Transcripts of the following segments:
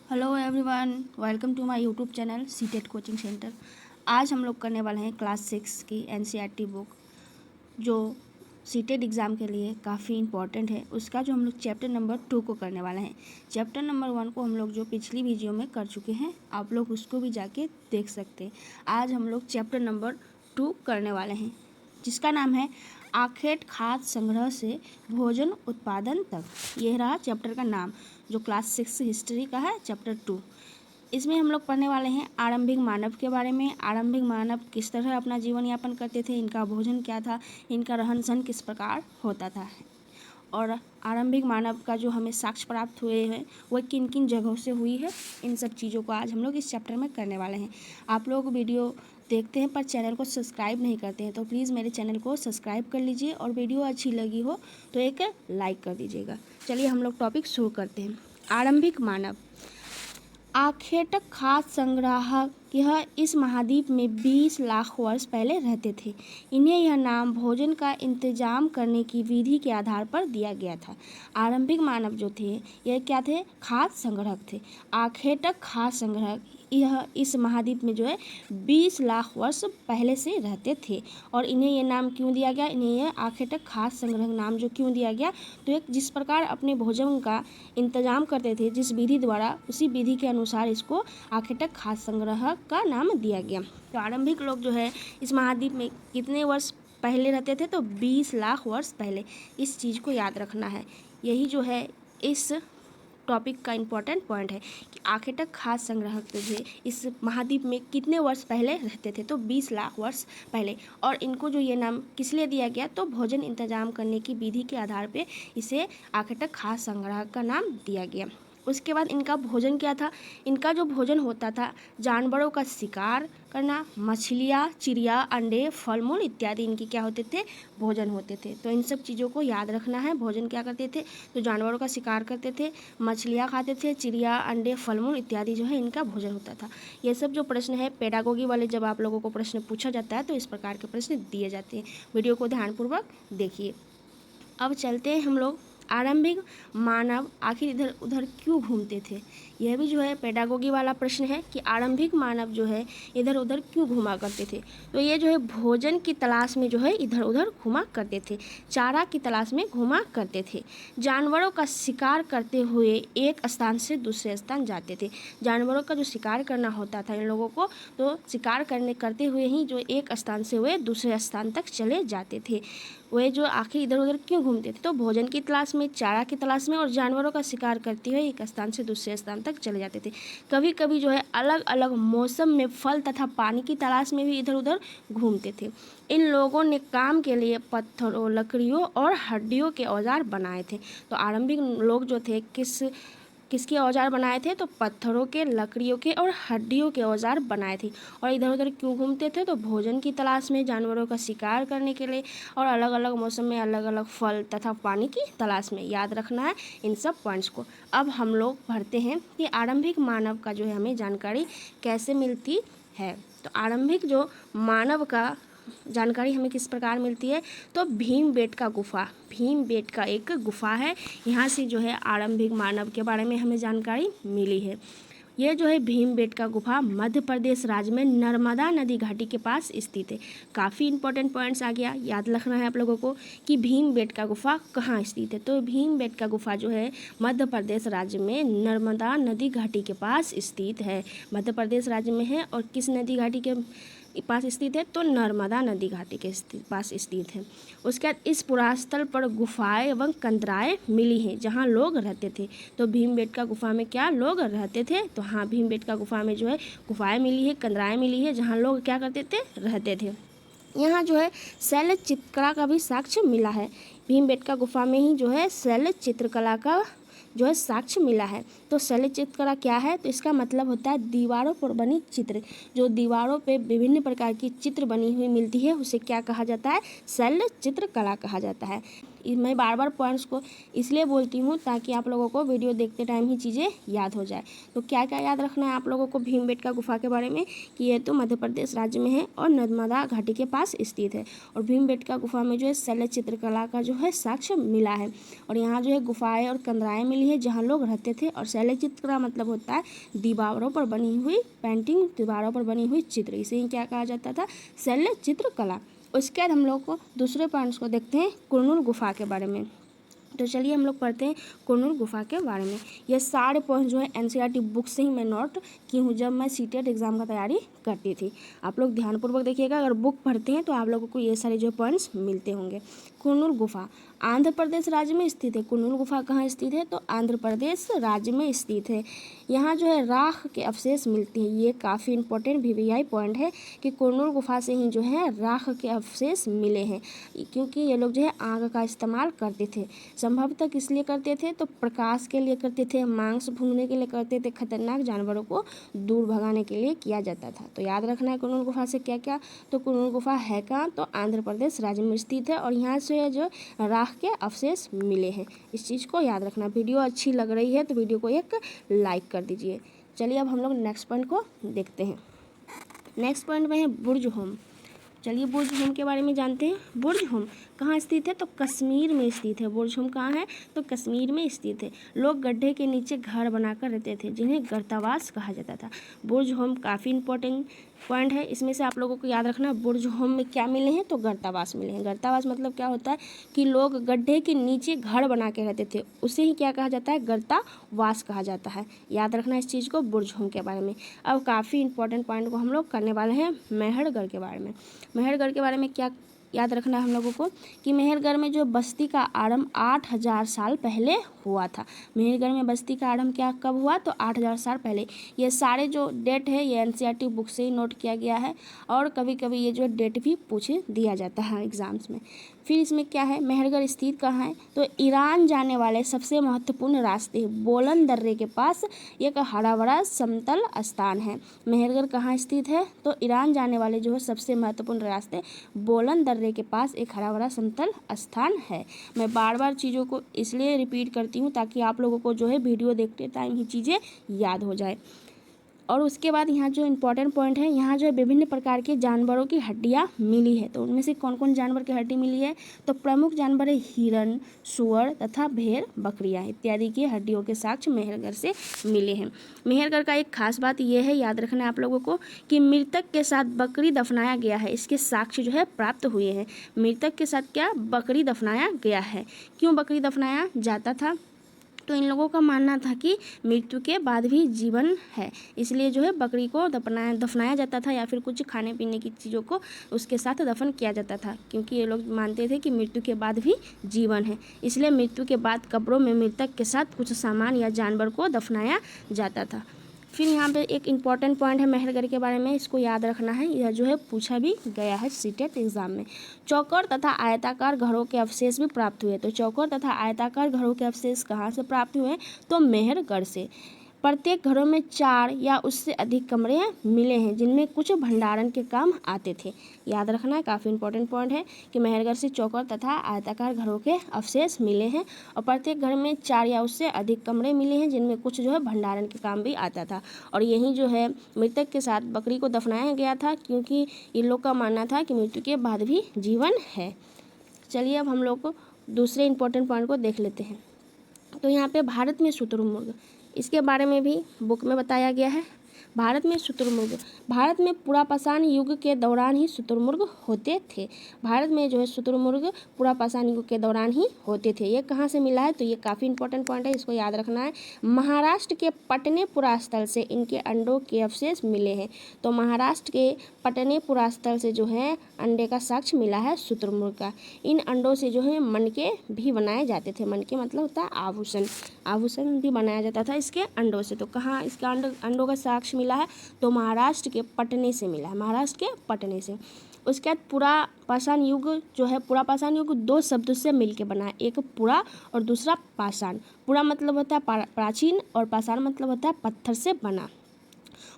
Hello everyone, welcome to my YouTube channel CTET coaching centre. आज हम लोग करने वाले हैं क्लास 6 की एनसीईआरटी बुक, जो सीटेट एग्ज़ाम के लिए काफ़ी इम्पॉर्टेंट है। उसका जो हम लोग चैप्टर नंबर 2 को करने वाले हैं। चैप्टर नंबर 1 को हम लोग जो पिछली वीडियो में कर चुके हैं, आप लोग उसको भी जाके देख सकते हैं। आज हम लोग चैप्टर नंबर 2 करने वाले हैं, जिसका नाम है आखेट खाद्य संग्रह से भोजन उत्पादन तक। यह रहा चैप्टर का नाम, जो क्लास 6 हिस्ट्री का है, चैप्टर 2। इसमें हम लोग पढ़ने वाले हैं आरंभिक मानव के बारे में। आरंभिक मानव किस तरह अपना जीवन यापन करते थे, इनका भोजन क्या था, इनका रहन सहन किस प्रकार होता था, और आरंभिक मानव का जो हमें साक्ष्य प्राप्त हुए हैं वह किन किन जगहों से हुई है, इन सब चीज़ों को आज हम लोग इस चैप्टर में करने वाले हैं। आप लोग वीडियो देखते हैं पर चैनल को सब्सक्राइब नहीं करते हैं, तो प्लीज़ मेरे चैनल को सब्सक्राइब कर लीजिए, और वीडियो अच्छी लगी हो तो एक लाइक कर दीजिएगा। चलिए हम लोग टॉपिक शुरू करते हैं। आरंभिक मानव। आखेटक खाद्य संग्राहक यह इस महाद्वीप में 20 लाख वर्ष पहले रहते थे। इन्हें यह नाम भोजन का इंतजाम करने की विधि के आधार पर दिया गया था। आरंभिक मानव जो थे यह क्या थे? खाद्य संग्राहक थे। आखेटक खाद्य संग्राहक यह इस महाद्वीप में जो है 20 लाख वर्ष पहले से रहते थे। और इन्हें यह नाम क्यों दिया गया? इन्हें यह आखेटक खाद्य संग्राहक नाम जो क्यों दिया गया? तो एक जिस प्रकार अपने भोजन का इंतजाम करते थे जिस विधि द्वारा, उसी विधि के अनुसार इसको आखेटक खाद्य संग्राहक का नाम दिया गया। तो आरंभिक लोग जो है इस महाद्वीप में कितने वर्ष पहले रहते थे? तो 20 लाख वर्ष पहले। इस चीज़ को याद रखना है। यही जो है इस टॉपिक का इम्पोर्टेंट पॉइंट है कि आखेटक खाद्य संग्राहक जो है इस महाद्वीप में कितने वर्ष पहले रहते थे? तो 20 लाख वर्ष पहले। और इनको जो ये नाम किस लिए दिया गया? तो भोजन इंतजाम करने की विधि के आधार पे इसे आखेटक खाद्य संग्राहक का नाम दिया गया। उसके बाद इनका भोजन क्या था? इनका जो भोजन होता था, जानवरों का शिकार करना, मछलियाँ, चिड़िया, अंडे, फल मूल इत्यादि इनके क्या होते थे? भोजन होते थे। तो इन सब चीज़ों को याद रखना है। भोजन क्या करते थे? तो जानवरों का शिकार करते थे, मछलियाँ खाते थे, चिड़िया, अंडे, फल मूल इत्यादि जो है इनका भोजन होता था। ये सब जो प्रश्न है पेडागोगी वाले, जब आप लोगों को प्रश्न पूछा जाता है तो इस प्रकार के प्रश्न दिए जाते हैं। वीडियो को ध्यानपूर्वक देखिए। अब चलते हैं हम लोग आरंभिक मानव आखिर इधर उधर क्यों घूमते थे। यह भी जो है पेडागोगी वाला प्रश्न है कि आरंभिक मानव जो है इधर उधर क्यों घूमा करते थे। तो ये जो है भोजन की तलाश में जो है इधर उधर घूमा करते थे, चारा की तलाश में घूमा करते थे। जानवरों का शिकार करते हुए एक स्थान से दूसरे स्थान जाते थे। जानवरों का जो शिकार करना होता था इन लोगों को, तो शिकार करते हुए ही जो एक स्थान से वे दूसरे स्थान तक चले जाते थे। वे जो आखिर इधर उधर क्यों घूमते थे? तो भोजन की तलाश में, चारा की तलाश में, और जानवरों का शिकार करते हुए एक स्थान से दूसरे स्थान तक चले जाते थे। कभी कभी जो है अलग अलग मौसम में फल तथा पानी की तलाश में भी इधर उधर घूमते थे। इन लोगों ने काम के लिए पत्थरों, लकड़ियों और हड्डियों के औजार बनाए थे। तो आरंभिक लोग जो थे किसके औजार बनाए थे? तो पत्थरों के, लकड़ियों के और हड्डियों के औजार बनाए थे। और इधर उधर क्यों घूमते थे? तो भोजन की तलाश में, जानवरों का शिकार करने के लिए, और अलग अलग मौसम में अलग अलग फल तथा पानी की तलाश में। याद रखना है इन सब पॉइंट्स को। अब हम लोग पढ़ते हैं कि आरंभिक मानव का जो है हमें जानकारी कैसे मिलती है। तो आरंभिक जो मानव का जानकारी हमें किस प्रकार मिलती है? तो भीमबेटका गुफा, भीमबेटका एक गुफा है, यहाँ से जो है आरंभिक मानव के बारे में हमें जानकारी मिली है। यह जो है भीमबेटका गुफा मध्य प्रदेश राज्य में नर्मदा नदी घाटी के पास स्थित है। काफ़ी इंपॉर्टेंट पॉइंट्स आ गया, याद रखना है आप लोगों को कि भीमबेटका गुफा कहाँ स्थित है। तो भीमबेटका गुफा जो है मध्य प्रदेश राज्य में नर्मदा नदी घाटी के पास स्थित है। मध्य प्रदेश राज्य में है और किस नदी घाटी के पास स्थित है? तो नर्मदा नदी घाटी के पास स्थित है। उसके बाद इस पुरास्थल पर गुफाएं एवं कंदराएं मिली हैं जहां लोग रहते थे। तो भीमबेटका गुफा में क्या लोग रहते थे? तो हाँ, भीमबेटका गुफा में जो है गुफाएं मिली है, कंदराएं मिली है, जहां लोग क्या करते थे? रहते थे। यहाँ जो है शैल चित्रकला का भी साक्ष्य मिला है। भीमबेटका गुफा में ही जो है शैल चित्रकला का जो है साक्ष्य मिला है। तो शैल चित्रकला क्या है? तो इसका मतलब होता है दीवारों पर बनी चित्र। जो दीवारों पे विभिन्न प्रकार की चित्र बनी हुई मिलती है उसे क्या कहा जाता है? शैल चित्रकला कहा जाता है। मैं बार बार पॉइंट्स को इसलिए बोलती हूँ ताकि आप लोगों को वीडियो देखते टाइम ही चीज़ें याद हो जाए। तो क्या क्या याद रखना है आप लोगों को भीमबेटका गुफा के बारे में कि ये तो मध्य प्रदेश राज्य में है और नर्मदा घाटी के पास स्थित है। और भीमबेटका गुफा में जो है शैल चित्रकला का जो है साक्ष्य मिला है। और यहाँ जो है गुफाएं और कंदराएं मिली है जहाँ लोग रहते थे। और शैल चित्रकला मतलब होता है दीवारों पर बनी हुई पेंटिंग, दीवारों पर बनी हुई चित्र, इसे ही क्या कहा जाता था, शैल चित्रकला। उसके बाद हम लोग को दूसरे पॉइंट्स को देखते हैं कुरनूल गुफा के बारे में। तो चलिए हम लोग पढ़ते हैं कुरनूल गुफा के बारे में। ये सारे पॉइंट्स जो है एनसीईआरटी बुक से ही मैं नोट की हूँ जब मैं सीटेट एग्ज़ाम का तैयारी करती थी। आप लोग ध्यानपूर्वक देखिएगा, अगर बुक पढ़ते हैं तो आप लोगों को ये सारे जो पॉइंट्स मिलते होंगे। कुरनूल गुफा आंध्र प्रदेश राज्य में स्थित है। कुरनूल गुफा कहाँ स्थित है, तो आंध्र प्रदेश राज्य में स्थित है। यहाँ जो है राख के अवशेष मिलते हैं। ये काफ़ी इंपॉर्टेंट वीवीआई पॉइंट है कि कुरनूल गुफा से ही जो है राख के अवशेष मिले हैं, क्योंकि ये लोग जो है आग का इस्तेमाल करते थे। संभवतः किस लिए करते थे, तो प्रकाश के लिए करते थे, मांस भूनने के लिए करते थे, खतरनाक जानवरों को दूर भगाने के लिए किया जाता था। तो याद रखना है कुरनूल गुफा से क्या क्या, तो कुरनूल गुफा है कहाँ, तो आंध्र प्रदेश राज्य में स्थित है और यहाँ से जो राख के अवशेष मिले हैं। इस चीज़ को याद रखना। वीडियो अच्छी लग रही है तो वीडियो को एक लाइक कर दीजिए। चलिए अब हम लोग नेक्स्ट पॉइंट को देखते हैं। नेक्स्ट पॉइंट में है बुर्ज होम। चलिए बुर्ज होम के बारे में जानते हैं। बुर्ज होम कहाँ स्थित है, तो कश्मीर में स्थित है। बुर्ज होम कहाँ है, तो कश्मीर में स्थित है। लोग गड्ढे के नीचे घर बनाकर रहते थे जिन्हें गर्तावास कहा जाता था। बुर्ज होम काफ़ी इंपॉर्टेंट पॉइंट है। इसमें से आप लोगों को याद रखना बुर्ज होम में क्या मिले हैं, तो गर्तावास मिले हैं। गर्तावास मतलब क्या होता है कि लोग गड्ढे के नीचे घर बना के रहते थे, उसे ही क्या कहा जाता है, गर्तावास कहा जाता है। याद रखना इस चीज़ को बुर्ज होम के बारे में। अब काफ़ी इंपॉर्टेंट पॉइंट को हम लोग करने वाले हैं मेहरगढ़ के बारे में। मेहरगढ़ के बारे में क्या याद रखना है हम लोगों को कि मेहरगढ़ में जो बस्ती का आरंभ 8000 साल पहले हुआ था। मेहरगढ़ में बस्ती का आरंभ क्या कब हुआ, तो 8000 साल पहले। ये सारे जो डेट है ये एनसीईआरटी बुक से ही नोट किया गया है और कभी कभी ये जो डेट भी पूछ दिया जाता है एग्जाम्स में। फिर इसमें क्या है, मेहरगढ़ स्थित कहाँ है, तो ईरान जाने वाले सबसे महत्वपूर्ण रास्ते बोलन दर्रे के पास एक हरा भरा समतल स्थान है। मेहरगढ़ कहाँ स्थित है, तो ईरान जाने वाले जो है सबसे महत्वपूर्ण रास्ते बोलन दर्रे के पास एक हरा भरा समतल स्थान है। मैं बार बार चीज़ों को इसलिए रिपीट करती हूँ ताकि आप लोगों को जो है वीडियो देखते टाइम ही चीज़ें याद हो जाए। और उसके बाद यहाँ जो इम्पोर्टेंट पॉइंट है, यहाँ जो है विभिन्न प्रकार के जानवरों की हड्डियाँ मिली है। तो उनमें से कौन कौन जानवर की हड्डी मिली है, तो प्रमुख जानवर है हिरन, सूअर तथा भेड़, बकरियाँ इत्यादि की हड्डियों के साक्ष्य मेहरगढ़ से मिले हैं। मेहरगढ़ का एक खास बात यह है, याद रखना है आप लोगों को, कि मृतक के साथ बकरी दफनाया गया है, इसके साक्ष्य जो है प्राप्त हुए हैं। मृतक के साथ क्या, बकरी दफनाया गया है। क्यों बकरी दफनाया जाता था, तो इन लोगों का मानना था कि मृत्यु के बाद भी जीवन है, इसलिए जो है बकरी को दफनाया जाता था या फिर कुछ खाने पीने की चीज़ों को उसके साथ दफन किया जाता था, क्योंकि ये लोग मानते थे कि मृत्यु के बाद भी जीवन है। इसलिए मृत्यु के बाद कब्रों में मृतक के साथ कुछ सामान या जानवर को दफनाया जाता था। फिर यहाँ पे एक इम्पॉर्टेंट पॉइंट है मेहरगढ़ के बारे में, इसको याद रखना है, यह जो है पूछा भी गया है सीटेट एग्जाम में। चौकोर तथा आयताकार घरों के अवशेष भी प्राप्त हुए। तो चौकोर तथा आयताकार घरों के अवशेष कहाँ से प्राप्त हुए, तो मेहरगढ़ से। प्रत्येक घरों में 4 या उससे अधिक कमरे मिले हैं जिनमें कुछ भंडारण के काम आते थे। याद रखना है, काफ़ी इंपॉर्टेंट पॉइंट है कि मेहरगढ़ से चौकोर तथा आयताकार घरों के अवशेष मिले हैं और प्रत्येक घर में 4 या उससे अधिक कमरे मिले हैं जिनमें कुछ जो है भंडारण के काम भी आता था। और यही जो है मृतक के साथ बकरी को दफनाया गया था, क्योंकि इन लोग का मानना था कि मृत्यु के बाद भी जीवन है। चलिए अब हम लोग को दूसरे इंपॉर्टेंट पॉइंट को देख लेते हैं। तो यहाँ पे भारत में शुतुरमुर्ग, इसके बारे में भी बुक में बताया गया है। भारत में शुतुरमुर्ग, भारत में पुरापाषाण युग के दौरान ही शुतुरमुर्ग होते थे। भारत में जो है शुतुरमुर्ग पुरापाषाण युग के दौरान ही होते थे। ये कहाँ से मिला है, तो ये काफ़ी इंपॉर्टेंट पॉइंट है, इसको याद रखना है। महाराष्ट्र के पटने पुरास्थल से इनके अंडों के अवशेष मिले हैं। तो महाराष्ट्र के पटने पुरास्थल से जो है अंडे का साक्ष्य मिला है शुतुरमुर्ग का। इन अंडों से जो है मनके भी बनाए जाते थे। मनके मतलब होता है आभूषण, आभूषण भी बनाया जाता था इसके अंडों से। तो कहाँ इसका अंडों का साक्ष्य मिला है, तो महाराष्ट्र के पटने से मिला है, महाराष्ट्र के पटने से। उसके बाद पुरापाषाण युग जो है, पुरापाषाण युग 2 शब्दों से मिलकर बना है, एक पुरा और दूसरा पाषाण। पुरा मतलब होता है प्राचीन और पाषाण मतलब होता है पत्थर से बना।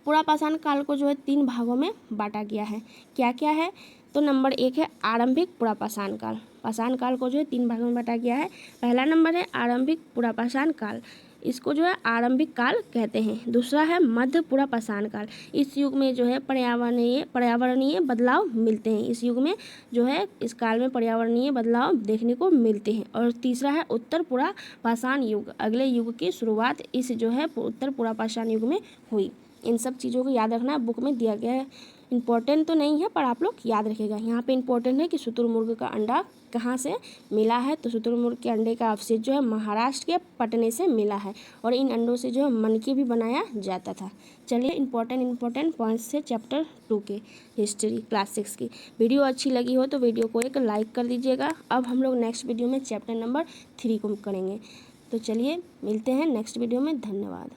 पुरापाषाण काल को जो है 3 भागों में बांटा गया है। क्या क्या है, तो नंबर 1 है आरंभिक पुरापाषाण काल। पाषाण काल को जो है 3 भागों में बांटा गया है। पहला नंबर है आरंभिक पुरापाषाण काल, इसको जो है आरंभिक काल कहते हैं। दूसरा है मध्य पुरापाषाण काल, इस युग में जो है पर्यावरणीय बदलाव मिलते हैं। इस युग में जो है इस काल में पर्यावरणीय बदलाव देखने को मिलते हैं। और तीसरा है उत्तर पुरापाषाण युग, अगले युग की शुरुआत इस जो है उत्तर पुरापाषाण युग में हुई। इन सब चीज़ों को याद रखना बुक में दिया गया है। इम्पोर्टेंट तो नहीं है पर आप लोग याद रखिएगा। यहाँ पे इम्पोर्टेंट है कि शुतुरमुर्ग का अंडा कहाँ से मिला है, तो शुतुरमुर्ग के अंडे का अवशेष जो है महाराष्ट्र के पटने से मिला है और इन अंडों से जो है मनकी भी बनाया जाता था। चलिए इम्पोर्टेंट पॉइंट्स से चैप्टर 2 के हिस्ट्री क्लास 6 की। वीडियो अच्छी लगी हो तो वीडियो को एक लाइक कर दीजिएगा। अब हम लोग नेक्स्ट वीडियो में चैप्टर नंबर 3 को करेंगे। तो चलिए मिलते हैं नेक्स्ट वीडियो में। धन्यवाद।